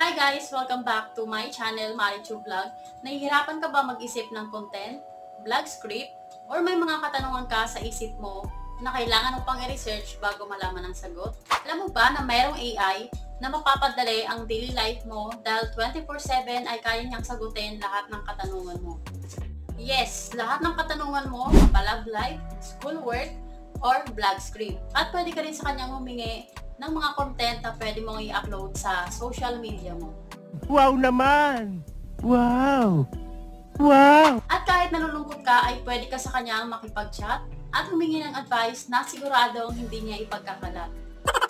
Hi guys! Welcome back to my channel, Marichu Vlog. Nahihirapan ka ba mag-isip ng content, vlog script, or may mga katanungan ka sa isip mo na kailangan mo pang i-research bago malaman ang sagot? Alam mo ba na mayroong AI na mapapadali ang daily life mo dahil 24/7 ay kaya niyang sagutin lahat ng katanungan mo? Yes, lahat ng katanungan mo, love life, schoolwork, or vlog script. At pwede ka rin sa kanyang humingi ng mga content na pwede mong i-upload sa social media mo. Wow naman! Wow! Wow! At kahit nalulungkot ka ay pwede ka sa kanyang makipag-chat at humingi ng advice na siguradong hindi niya ipagkakalat.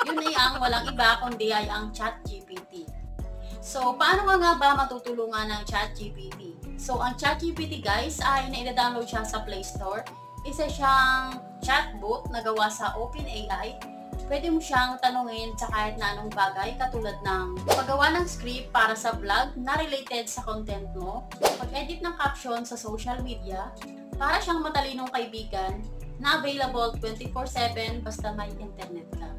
Yun ay ang walang iba kundi ay ang ChatGPT. So, paano nga ba matutulungan ng ChatGPT? So, ang ChatGPT guys ay na-download siya sa Play Store. Isa siyang chatbot na gawa sa OpenAI. Pwede mo siyang tanungin sa kahit na anong bagay katulad ng paggawa ng script para sa vlog na related sa content mo, pag-edit ng caption sa social media, para siyang matalinong kaibigan na available 24/7 basta may internet ka.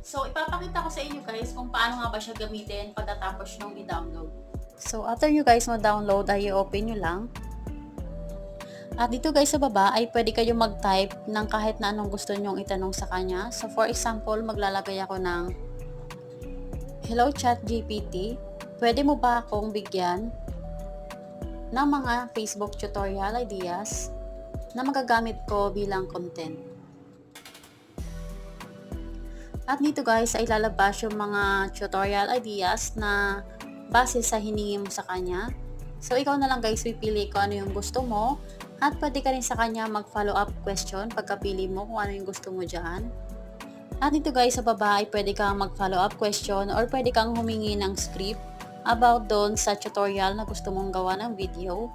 So, ipapakita ko sa inyo guys kung paano nga ba siya gamitin pagkatapos nung i-download. So, after nyo guys ma-download ay i-open nyo lang. At dito guys sa baba ay pwede kayo mag-type ng kahit na anong gusto nyong itanong sa kanya. So for example, maglalagay ako ng Hello ChatGPT, pwede mo ba akong bigyan ng mga Facebook tutorial ideas na magagamit ko bilang content? At dito guys ay lalabas yung mga tutorial ideas na base sa hiningi mo sa kanya. So ikaw na lang guys pipili kung ano yung gusto mo. At pwede ka rin sa kanya mag-follow up question pagkapili mo kung ano yung gusto mo dyan. At dito guys sa baba ay pwede kang mag-follow up question or pwede kang humingi ng script about doon sa tutorial na gusto mong gawa ng video.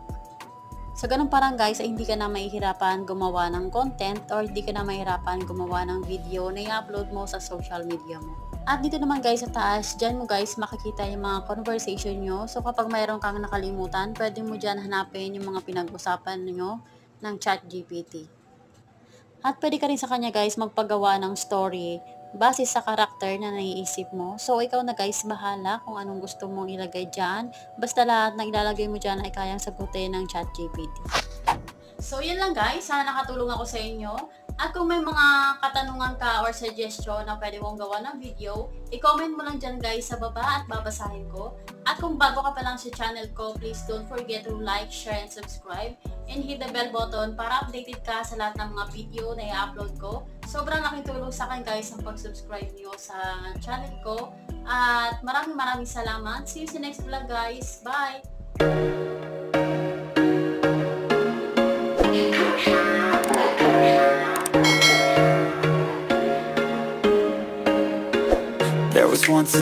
Sa ganun parang guys ay hindi ka na mahihirapan gumawa ng content or hindi ka na mahihirapan gumawa ng video na i-upload mo sa social media mo. At dito naman guys sa taas, dyan mo guys makikita yung mga conversation nyo. So kapag mayroon kang nakalimutan, pwede mo dyan hanapin yung mga pinag-usapan nyo ng ChatGPT. At pwede ka rin sa kanya guys magpagawa ng story base sa karakter na naiisip mo. So ikaw na guys bahala kung anong gusto mong ilagay dyan. Basta lahat na ilalagay mo dyan ay kayang sagutin ng ChatGPT. So yun lang guys, sana nakatulong ako sa inyo. At kung may mga katanungan ka or suggestion na pwede mong gawa ng video, i-comment mo lang dyan guys sa baba at babasahin ko. At kung bago ka pa lang sa channel ko, please don't forget to like, share, and subscribe. And hit the bell button para updated ka sa lahat ng mga video na i-upload ko. Sobrang laking tulong sa akin guys ang pag-subscribe nyo sa channel ko. At maraming salamat. See you sa next vlog guys. Bye! There was once